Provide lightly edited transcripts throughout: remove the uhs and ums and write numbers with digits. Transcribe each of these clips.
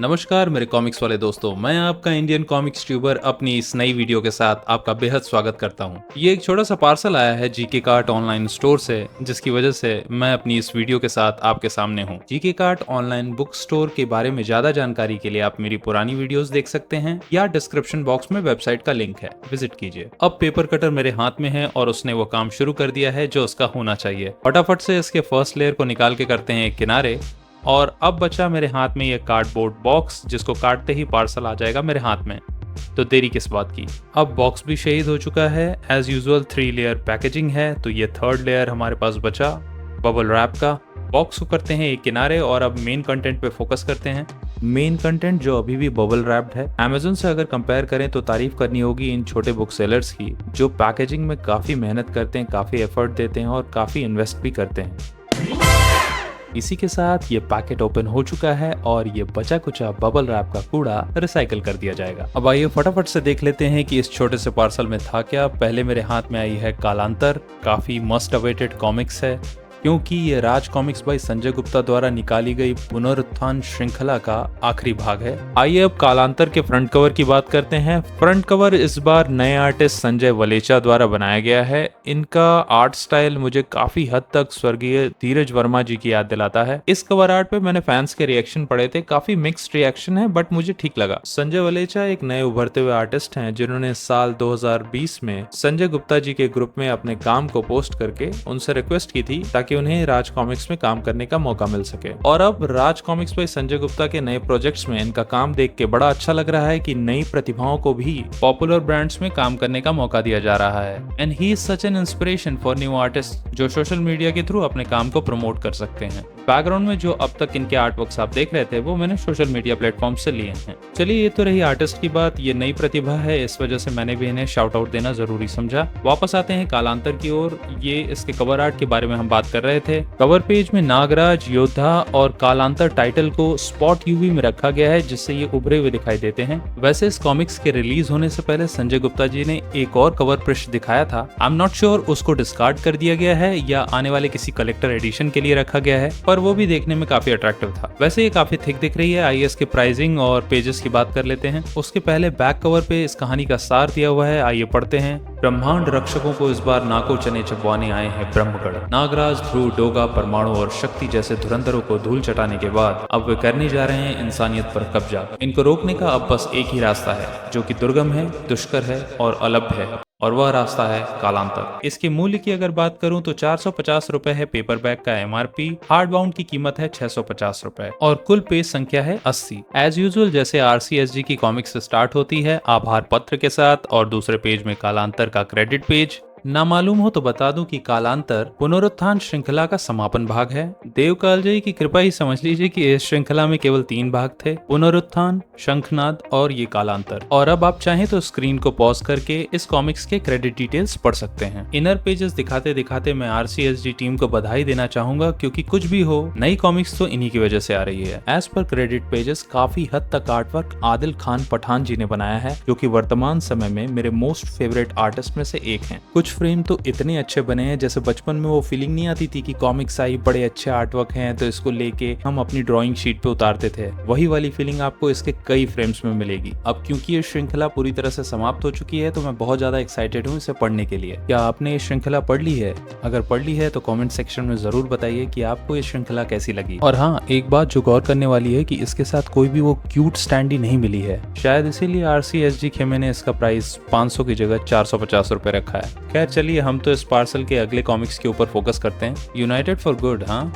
नमस्कार मेरे कॉमिक्स वाले दोस्तों, मैं आपका इंडियन कॉमिक्स ट्यूबर अपनी इस नई वीडियो के साथ आपका बेहद स्वागत करता हूं। ये एक छोटा सा पार्सल आया है जीके कार्ट ऑनलाइन स्टोर से, जिसकी वजह से मैं अपनी इस वीडियो के साथ आपके सामने हूं। GK cart online book store के बारे में ज्यादा जानकारी के लिए आप मेरी पुरानी वीडियोस देख सकते हैं या डिस्क्रिप्शन बॉक्स में वेबसाइट का लिंक है, विजिट कीजिए। अब पेपर कटर मेरे हाथ में है और उसने वो काम शुरू कर दिया है जो उसका होना चाहिए। फटाफट से इसके फर्स्ट लेयर को निकाल के करते हैं एक किनारे, और अब बचा मेरे हाथ में ये कार्डबोर्ड बॉक्स, जिसको काटते ही पार्सल आ जाएगा मेरे हाथ में। तो देरी किस बात की, अब बॉक्स भी शहीद हो चुका है। एज यूजुअल 3 लेयर पैकेजिंग है, तो ये 3rd लेयर हमारे पास बचा बबल रैप का। बॉक्स को करते हैं एक किनारे और अब मेन कंटेंट पे फोकस करते हैं। मेन कंटेंट जो अभी भी बबल रैप्ड है। अमेज़न से अगर कंपेयर करें तो तारीफ करनी होगी इन छोटे बुक सेलर्स की, जो पैकेजिंग में काफी मेहनत करते हैं, काफी एफर्ट देते हैं और काफी इन्वेस्ट भी करते हैं। इसी के साथ ये पैकेट ओपन हो चुका है और ये बचा कुचा बबल रैप का कूड़ा रिसाइकल कर दिया जाएगा। अब आइए फटाफट से देख लेते हैं कि इस छोटे से पार्सल में था क्या। पहले मेरे हाथ में आई है कालांतर, काफी मस्ट अवेटेड कॉमिक्स है, क्योंकि ये राज कॉमिक्स बाय संजय गुप्ता द्वारा निकाली गई पुनरुत्थान श्रृंखला का आखिरी भाग है। आइए अब कालांतर के फ्रंट कवर की बात करते हैं। फ्रंट कवर इस बार नए आर्टिस्ट संजय वलेचा द्वारा बनाया गया है। इनका आर्ट स्टाइल मुझे काफी हद तक स्वर्गीय धीरज वर्मा जी की याद दिलाता है। इस कवर आर्ट पे मैंने फैंस के रिएक्शन पढ़े थे, काफी मिक्स्ड रिएक्शन है, बट मुझे ठीक लगा। संजय वलेचा एक नए उभरते हुए आर्टिस्ट हैं, जिन्होंने साल 2020 में संजय गुप्ता जी के ग्रुप में अपने काम को पोस्ट करके उनसे रिक्वेस्ट की थी ताकि उन्हें राज कॉमिक्स में काम करने का मौका मिल सके। और अब राज कॉमिक्स बाय संजय गुप्ता के नए प्रोजेक्ट्स में इनका काम देख के बड़ा अच्छा लग रहा है कि नई प्रतिभाओं को भी पॉपुलर ब्रांड्स में काम करने का मौका दिया जा रहा है। And he is such an inspiration for new artist जो सोशल मीडिया के थ्रू अपने काम को प्रमोट कर सकते हैं। बैकग्राउंड में जो अब तक इनके आर्ट वर्क्स आप देख रहे थे वो मैंने सोशल मीडिया प्लेटफॉर्म से लिए हैं। चलिए, ये तो रही आर्टिस्ट की बात। ये नई प्रतिभा है, इस वजह से मैंने भी इन्हें शाउट आउट देना जरूरी समझा। वापस आते हैं कालांतर की ओर। ये इसके कवर आर्ट के बारे में हम बात कर रहे थे। कवर पेज में नागराज, योद्धा और कालांतर टाइटल को स्पॉट यूवी में रखा गया है, जिससे ये उभरे हुए दिखाई देते हैं। वैसे इस कॉमिक्स के रिलीज होने से पहले संजय गुप्ता जी ने एक और कवर पृष्ठ दिखाया था। आई एम नॉट श्योर उसको डिस्कार्ड कर दिया गया है या आने वाले किसी कलेक्टर एडिशन के लिए रखा गया है, पर वो भी देखने में काफी अट्रैक्टिव था। वैसे ये काफी थिक दिख रही है। आइए इसके प्राइसिंग और पेजेस की बात कर लेते हैं। उसके पहले बैक कवर पे इस कहानी का सार दिया हुआ है, आइए पढ़ते हैं। ब्रह्मांड रक्षकों को इस बार नाको चने चबवाने आए हैं ब्रह्मगढ़। नागराज, ध्रुव, डोगा, परमाणु और शक्ति जैसे धुरंधरों को धूल चटाने के बाद अब वे करने जा रहे हैं इंसानियत पर कब्जा। इनको रोकने का अब बस एक ही रास्ता है, जो कि दुर्गम है, दुष्कर है और अलभ्य है, और वह रास्ता है कालांतर। इसके मूल्य की अगर बात करूं तो 450 रुपए है पेपर बैग का एमआरपी। हार्ड बाउंड की कीमत है 650 रुपए और कुल पेज संख्या है 80। एज यूजुअल जैसे आरसीएसजी की कॉमिक्स स्टार्ट होती है आभार पत्र के साथ, और दूसरे पेज में कालांतर का क्रेडिट पेज। ना मालूम हो तो बता दूं कि कालांतर पुनरुत्थान श्रृंखला का समापन भाग है। देव कालजयी की कृपा ही समझ लीजिए कि इस श्रृंखला में केवल 3 भाग थे, पुनरुत्थान, शंखनाद और ये कालांतर। और अब आप चाहें तो स्क्रीन को पॉज करके इस कॉमिक्स के क्रेडिट डिटेल्स पढ़ सकते हैं। इनर पेजेस दिखाते दिखाते मैं आरसीएसजी टीम को बधाई देना चाहूंगा, क्योंकि कुछ भी हो नई कॉमिक्स तो इन्हीं की वजह से आ रही है। एज पर क्रेडिट पेजेस काफी हद तक आर्टवर्क आदिल खान पठान जी ने बनाया है, जो कि वर्तमान समय में मेरे मोस्ट फेवरेट आर्टिस्ट में से एक हैं। कुछ फ्रेम तो इतने अच्छे बने हैं, जैसे बचपन में वो फीलिंग नहीं आती थी कि कॉमिक्स आई, बड़े अच्छे आर्टवर्क हैं तो इसको लेके हम अपनी ड्राइंग शीट पे उतारते थे। वही वाली फीलिंग आपको इसके कई फ्रेम्स में मिलेगी। अब क्योंकि ये श्रृंखला पूरी तरह से समाप्त हो चुकी है, तो मैं बहुत ज्यादा एक्साइटेड हूँ इसे पढ़ने के लिए। क्या आपने ये श्रृंखला पढ़ ली है? अगर पढ़ ली है तो कॉमेंट सेक्शन में जरूर बताइए कि आपको ये श्रृंखला कैसी लगी। और हाँ, एक बात जो गौर करने वाली है कि इसके साथ कोई भी वो क्यूट स्टैंडी नहीं मिली है। शायद इसीलिए आरसीएसजी खेमे ने इसका प्राइस 500 की जगह 450 रुपए रखा है। खैर चलिए, हम तो इस पार्सल के अगले कॉमिक्स के ऊपर फोकस करते हैं। United for good. हाँ,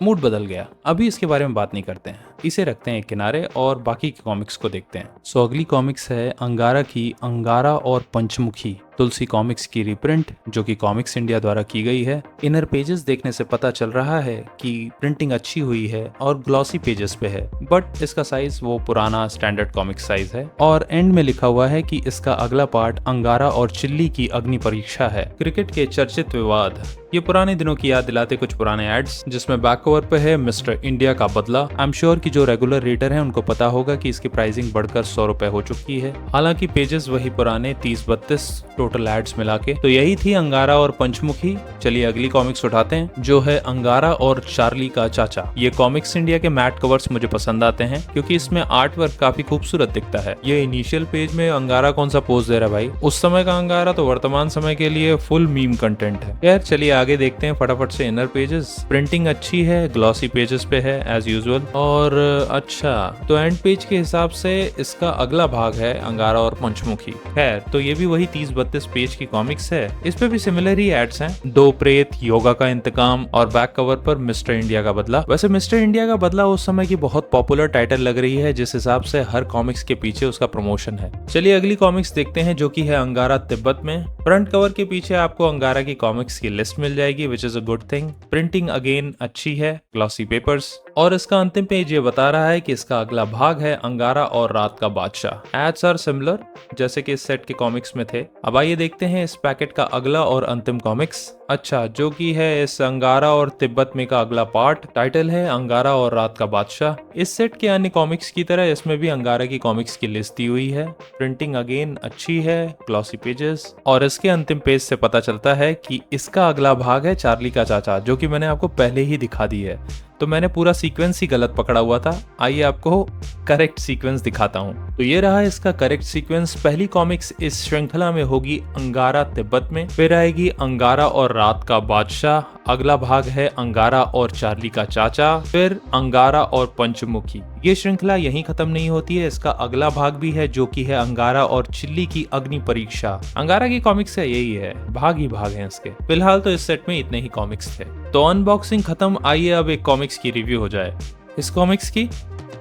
मूड बदल गया, अभी इसके बारे में बात नहीं करते हैं, इसे रखते हैं एक किनारे और बाकी के कॉमिक्स को देखते हैं। सो अगली कॉमिक्स है अंगारा की अंगारा और पंचमुखी, तुलसी कॉमिक्स की रिप्रिंट, जो कि कॉमिक्स इंडिया द्वारा की गई है। इनर पेजेस देखने से पता चल रहा है कि प्रिंटिंग अच्छी हुई है और ग्लॉसी पेजेस पे है, बट इसका साइज वो पुराना स्टैंडर्ड कॉमिक साइज है। और एंड में लिखा हुआ है कि इसका अगला पार्ट अंगारा और चिल्ली की अग्नि परीक्षा है। क्रिकेट के चर्चित विवाद, ये पुराने दिनों की याद दिलाते कुछ पुराने एड्स, जिसमें बैक कवर पे है मिस्टर इंडिया का बदला। आई एम श्योर कि जो रेगुलर रीडर हैं उनको पता होगा कि इसकी प्राइसिंग बढ़कर 100 रुपए हो चुकी है। हालांकि पेजेस वही पुराने 30-32 टोटल एड्स मिला के। तो यही थी अंगारा और पंचमुखी। चलिए अगली कॉमिक्स उठाते हैं जो है अंगारा और चार्ली का चाचा। ये कॉमिक्स इंडिया के मैट कवर्स मुझे पसंद आते हैं क्योंकि इसमें आर्ट वर्क काफी खूबसूरत दिखता है। ये इनिशियल पेज में अंगारा कौन सा पोज दे रहा है भाई, उस समय का अंगारा तो वर्तमान समय के लिए फुल मीम कंटेंट है। यार चलिए आगे देखते हैं फटाफट से इनर पेजेस। प्रिंटिंग अच्छी है, ग्लॉसी पेजेस पे है एज यूजुअल। और अच्छा तो एंड पेज के हिसाब से इसका अगला भाग है अंगारा और पंचमुखी। खैर तो ये भी वही 30-32 पेज की कॉमिक्स है। इस पे भी सिमिलर ही एड्स हैं, 2 प्रेत, योगा का इंतकाम और बैक कवर पर मिस्टर इंडिया का बदला। वैसे मिस्टर इंडिया का बदला उस समय की बहुत पॉपुलर टाइटल लग रही है, जिस हिसाब से हर कॉमिक्स के पीछे उसका प्रमोशन है। चलिए अगली कॉमिक्स देखते हैं जो कि है अंगारा तिब्बत में। फ्रंट कवर के पीछे आपको अंगारा की कॉमिक्स की लिस्ट मिल जाएगी which is a good thing. Printing again अच्छी है, ग्लॉसी पेपर्स। और इसका अंतिम पेज ये बता रहा है कि इसका अगला भाग है अंगारा और रात का बादशाह। एड्स आर सिमिलर जैसे कि इस सेट के कॉमिक्स में थे। अब आइए देखते हैं इस पैकेट का अगला और अंतिम कॉमिक्स। अच्छा जो कि है इस अंगारा और तिब्बत में का अगला पार्ट। टाइटल है अंगारा और रात का बादशाह। इस सेट के अन्य कॉमिक्स की तरह इसमें भी अंगारा की कॉमिक्स की लिस्ट दी हुई है। प्रिंटिंग अगेन अच्छी है, ग्लॉसी पेजेस। और इसके अंतिम पेज से पता चलता है कि इसका अगला भाग है चार्ली का चाचा, जो कि मैंने आपको पहले ही दिखा दी है। तो मैंने पूरा सीक्वेंस ही गलत पकड़ा हुआ था। आइए आपको करेक्ट सीक्वेंस दिखाता हूँ। तो ये रहा इसका करेक्ट सीक्वेंस। पहली कॉमिक्स इस श्रृंखला में होगी अंगारा तिब्बत में, फिर आएगी अंगारा और रात का बादशाह, अगला भाग है अंगारा और चार्ली का चाचा, फिर अंगारा और पंचमुखी। ये श्रृंखला यहीं खत्म नहीं होती है, इसका अगला भाग भी है जो कि है अंगारा और चिल्ली की अग्नि परीक्षा। अंगारा की कॉमिक्स है यही है, भाग ही भाग है इसके। फिलहाल तो इस सेट में इतने ही कॉमिक्स थे। तो अनबॉक्सिंग खत्म, आइए अब एक कॉमिक्स की रिव्यू हो जाए। इस कॉमिक्स की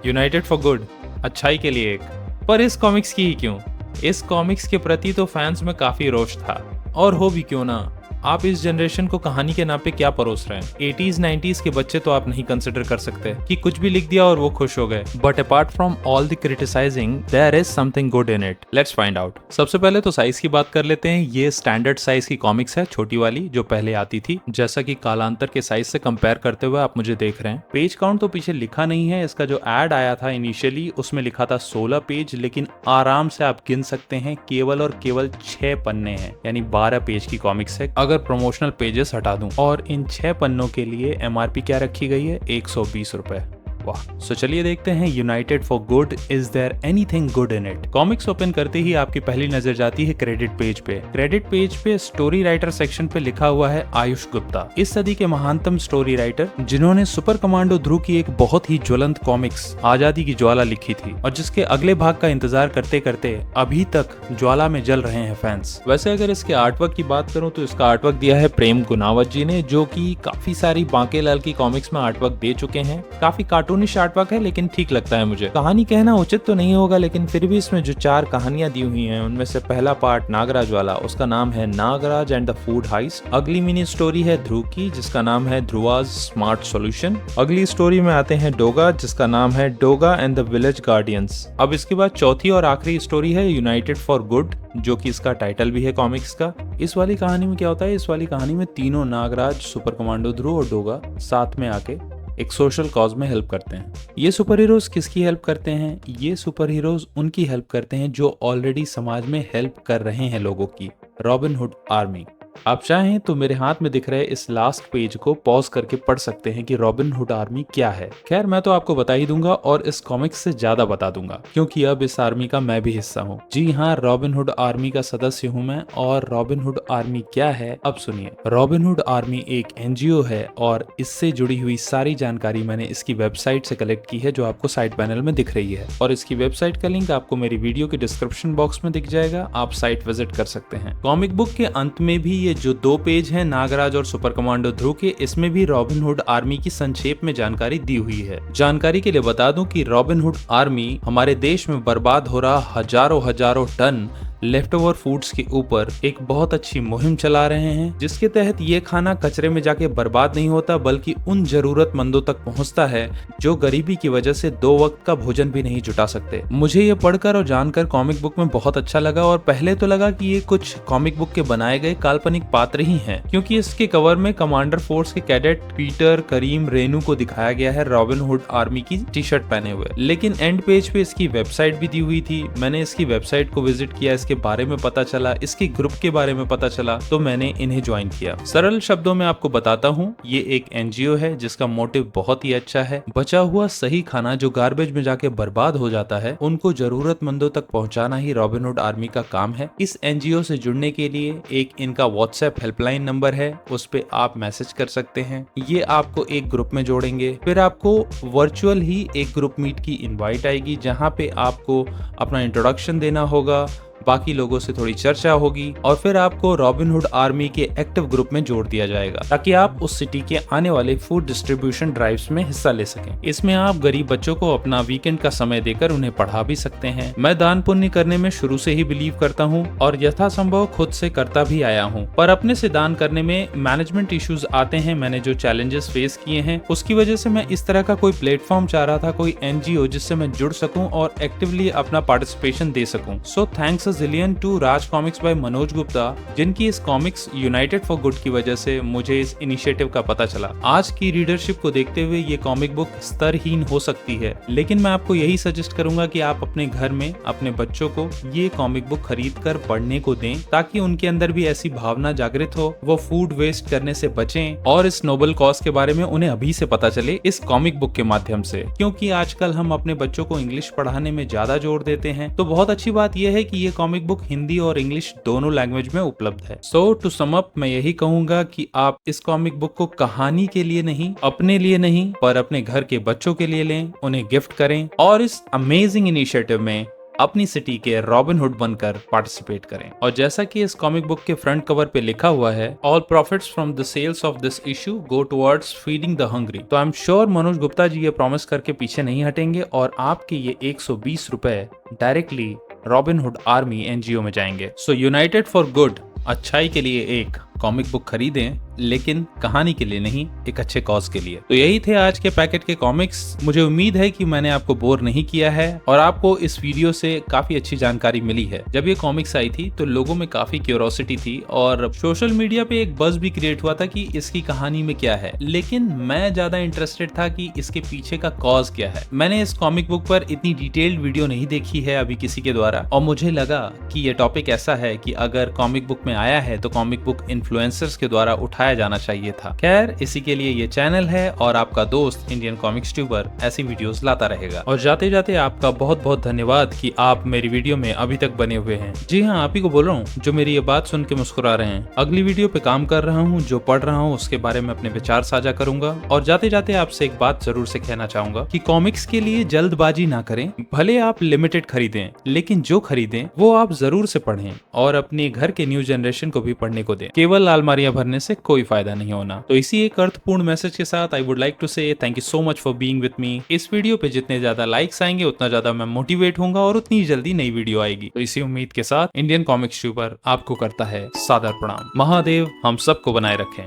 यूनाइटेड फॉर गुड, अच्छाई के लिए एक। पर इस कॉमिक्स की ही क्यों? इस कॉमिक्स के प्रति तो फैंस में काफी रोष था, और हो भी क्यों ना। आप इस जनरेशन को कहानी के नाम पे क्या परोस रहे हैं? 80s 90s के बच्चे तो आप नहीं कंसिडर कर सकते कि कुछ भी लिख दिया और वो खुश हो गए। But apart from all the criticising there is something good in it. Let's find out. सबसे पहले तो साइज की बात कर लेते हैं। ये स्टैंडर्ड साइज की कॉमिक्स है, छोटी वाली जो पहले आती थी, जैसा कि कालांतर के साइज से कंपेयर करते हुए आप मुझे देख रहे हैं। पेज काउंट तो पीछे लिखा नहीं है, इसका जो एड आया था इनिशियली उसमें लिखा था 16 पेज, लेकिन आराम से आप गिन सकते हैं केवल और केवल 6 पन्ने हैं, यानी 12 पेज की कॉमिक्स है अगर प्रमोशनल पेजेस हटा दूं। और इन 6 पन्नों के लिए MRP क्या रखी गई है? 120 रुपए। वाह। सो चलिए देखते हैं United for Good, is there anything good in it. Comics open करते ही आपकी पहली नजर जाती है क्रेडिट पेज पे। क्रेडिट पेज पे स्टोरी राइटर सेक्शन पे लिखा हुआ है आयुष गुप्ता, इस सदी के महानतम स्टोरी राइटर, जिन्होंने सुपर कमांडो ध्रुव की एक बहुत ही ज्वलंत कॉमिक्स आजादी की ज्वाला लिखी थी, और जिसके अगले भाग का इंतजार करते करते अभी तक ज्वाला में जल रहे हैं फैंस। वैसे अगर इसके आर्टवर्क की बात करूं तो इसका आर्टवर्क दिया है प्रेम गुनावत जी ने, जो की काफी सारी बांकेलाल की कॉमिक्स में आर्टवर्क दे चुके हैं। काफी कार्टूनिश आर्टवर्क है लेकिन ठीक लगता है मुझे। कहानी कहना उचित तो नहीं होगा, लेकिन फिर भी इसमें जो 4 कहानियां दी हुई हैं उनमें से पहला पार्ट नागराज वाला, उसका नाम है Nagraj and the food heist. अगली मिनी स्टोरी है ध्रुव की, जिसका नाम है ध्रुवाज स्मार्ट सॉल्यूशन। अगली स्टोरी में आते हैं डोगा, जिसका नाम है Doga and the village guardians. अब इसके बाद चौथी और आखिरी स्टोरी है यूनाइटेड फॉर गुड, जो कि इसका टाइटल भी है कॉमिक्स का। इस वाली कहानी में क्या होता है? इस वाली कहानी में तीनों नागराज, सुपर कमांडो ध्रुव और डोगा साथ में आके एक सोशल कॉज में हेल्प करते हैं। ये सुपर हीरोज किसकी हेल्प करते हैं? ये सुपर हीरोज उनकी हेल्प करते हैं जो ऑलरेडी समाज में हेल्प कर रहे हैं लोगों की। Robin hood army. आप चाहें तो मेरे हाथ में दिख रहे इस लास्ट पेज को पॉज करके पढ़ सकते हैं कि रॉबिन हुड आर्मी क्या है। खैर मैं तो आपको बता ही दूंगा, और इस कॉमिक्स से ज्यादा बता दूंगा, क्योंकि अब इस आर्मी का मैं भी हिस्सा हूँ। जी हाँ, रॉबिन हुड आर्मी का सदस्य हूँ मैं। और रॉबिन हुड आर्मी क्या है अब सुनिए। रॉबिन हुड आर्मी एक NGO है, और इससे जुड़ी हुई सारी जानकारी मैंने इसकी वेबसाइट से कलेक्ट की है, जो आपको साइड पैनल में दिख रही है। और इसकी वेबसाइट का लिंक आपको मेरी वीडियो के डिस्क्रिप्शन बॉक्स में दिख जाएगा, आप साइट विजिट कर सकते हैं। कॉमिक बुक के अंत में भी ये जो 2 पेज हैं नागराज और सुपर कमांडो ध्रुव के, इसमें भी रॉबिन हुड आर्मी की संक्षेप में जानकारी दी हुई है। जानकारी के लिए बता दूं कि रॉबिन हुड आर्मी हमारे देश में बर्बाद हो रहा हजारों टन लेफ्ट ओवर फूड्स के ऊपर एक बहुत अच्छी मुहिम चला रहे हैं, जिसके तहत ये खाना कचरे में जाके बर्बाद नहीं होता बल्कि उन जरूरतमंदों तक पहुंचता है जो गरीबी की वजह से 2 वक्त का भोजन भी नहीं जुटा सकते। मुझे ये पढ़कर और जानकर कॉमिक बुक में बहुत अच्छा लगा और पहले तो लगा कि ये कुछ कॉमिक बुक के बनाए गए काल्पनिक पात्र ही हैं, क्योंकि इसके कवर में कमांडर फोर्स के कैडेट पीटर, करीम, रेनू को दिखाया गया है रॉबिन हुड आर्मी की टी शर्ट पहने हुए। लेकिन एंड पेज पे इसकी वेबसाइट भी दी हुई थी। मैंने इसकी वेबसाइट को विजिट किया, इसके बारे में पता चला, इसके ग्रुप के बारे में पता चला, तो मैंने इन्हें ज्वाइन किया। सरल शब्दों में आपको बताता हूँ, ये एक एनजीओ है जिसका मोटिव बहुत ही अच्छा है। बचा हुआ सही खाना जो गार्बेज में जाके बर्बाद हो जाता है, उनको जरूरतमंदों तक पहुंचाना ही रॉबिन हुड आर्मी का काम है। इस एनजीओ से जुड़ने के लिए एक इनका व्हाट्सएप हेल्पलाइन नंबर है, उस पे आप मैसेज कर सकते हैं। ये आपको एक ग्रुप में जोड़ेंगे, फिर आपको वर्चुअल ही एक ग्रुप मीट की इनवाइट आएगी, जहां पे आपको अपना इंट्रोडक्शन देना होगा, बाकी लोगों से थोड़ी चर्चा होगी और फिर आपको रॉबिन हुड आर्मी के एक्टिव ग्रुप में जोड़ दिया जाएगा ताकि आप उस सिटी के आने वाले फूड डिस्ट्रीब्यूशन ड्राइव्स में हिस्सा ले सकें। इसमें आप गरीब बच्चों को अपना वीकेंड का समय देकर उन्हें पढ़ा भी सकते हैं। मैं दान पुण्य करने में शुरू से ही बिलीव करता हूँ और यथासंभव खुद से करता भी आया हूँ, पर अपने से दान करने में मैनेजमेंट इश्यूज आते हैं। मैंने जो चैलेंजेस फेस किए हैं उसकी वजह से मैं इस तरह का कोई प्लेटफॉर्म चाह रहा था, कोई एनजीओ जिससे मैं जुड़ सकूं और एक्टिवली अपना पार्टिसिपेशन दे सकूं। So thanks zillion to Raj Comics by Manoj Gupta, जिनकी इस कॉमिक्स यूनाइटेड फॉर गुड की वजह से मुझे इस इनिशिएटिव का पता चला। आज की रीडरशिप को देखते हुए ये कॉमिक बुक स्तरहीन हो सकती है, लेकिन मैं आपको यही सजेस्ट करूंगा कि आप अपने घर में अपने बच्चों को ये कॉमिक बुक खरीद कर पढ़ने को दें, ताकि उनके अंदर भी ऐसी भावना जागृत हो, वो फूड वेस्ट करने से बचें और इस नोबल कॉज के बारे में उन्हें अभी से पता चले इस कॉमिक बुक के माध्यम से। क्योंकि आजकल हम अपने बच्चों को इंग्लिश पढ़ाने में ज्यादा जोर देते हैं, तो बहुत अच्छी बात यह है कि ये कॉमिक बुक हिंदी और इंग्लिश दोनों लैंग्वेज में उपलब्ध है। सो टू सम अप, मैं यही कहूंगा कि आप इस कॉमिक बुक को कहानी के लिए नहीं, अपने लिए नहीं, पर अपने घर के बच्चों के लिए लें, उन्हें गिफ्ट करें और इस अमेजिंग इनिशिएटिव में अपनी सिटी के रॉबिन हुड बनकर पार्टिसिपेट करें। और जैसा कि इस कॉमिक बुक के फ्रंट कवर पे लिखा हुआ है, all profits from the sales of this issue go towards feeding the hungry. तो I am sure Manoj Gupta ji ये प्रॉमिस करके पीछे नहीं हटेंगे और आपके ये 120 रुपए directly robin hood army NGO में जाएंगे। सो यूनाइटेड फॉर गुड, अच्छाई के लिए एक कॉमिक बुक खरीदें, लेकिन कहानी के लिए नहीं, एक अच्छे कॉज के लिए। तो यही थे आज के पैकेट के कॉमिक्स। मुझे उम्मीद है कि मैंने आपको बोर नहीं किया है और आपको इस वीडियो से काफी अच्छी जानकारी मिली है। जब ये कॉमिक्स आई थी तो लोगों में काफी क्यूरोसिटी थी और सोशल मीडिया पे एक बज़ भी क्रिएट हुआ था कि इसकी कहानी में क्या है, लेकिन मैं ज्यादा इंटरेस्टेड था कि इसके पीछे का कॉज क्या है। मैंने इस कॉमिक बुक पर इतनी डिटेल्ड वीडियो नहीं देखी है अभी किसी के द्वारा, और मुझे लगा कि ये टॉपिक ऐसा है कि अगर कॉमिक बुक में आया है तो कॉमिक बुक इन्फ्लुएंसर्स के द्वारा उठाया जाना चाहिए था। खैर, इसी के लिए ये चैनल है और आपका दोस्त इंडियन कॉमिक्स ट्यूबर ऐसी वीडियोस लाता रहेगा। और जाते जाते आपका बहुत बहुत धन्यवाद कि आप मेरी वीडियो में अभी तक बने हुए हैं। जी हाँ, आप ही को बोल रहा हूँ जो मेरी ये बात सुन के मुस्कुरा रहे हैं। अगली वीडियो पे काम कर रहा हूँ, जो पढ़ रहा हूँ उसके बारे में अपने विचार साझा करूंगा। और जाते जाते आपसे एक बात जरूर से कहना चाहूंगा कि कॉमिक्स के लिए जल्दबाजी ना करें। भले आप लिमिटेड खरीदें, लेकिन जो खरीदें वो आप जरूर से पढ़ें और अपने घर के न्यू जनरेशन को भी पढ़ने को दें। केवल अलमारियां भरने से कोई फायदा नहीं होना। तो इसी एक अर्थपूर्ण मैसेज के साथ आई वुड लाइक टू से thank you so much for being with me. इस वीडियो पे जितने ज्यादा लाइक्स आएंगे उतना ज्यादा मैं मोटिवेट होऊंगा और उतनी जल्दी नई वीडियो आएगी। तो इसी उम्मीद के साथ इंडियन कॉमिक्स ट्यूबर आपको करता है सादर प्रणाम। महादेव हम सबको बनाए रखें।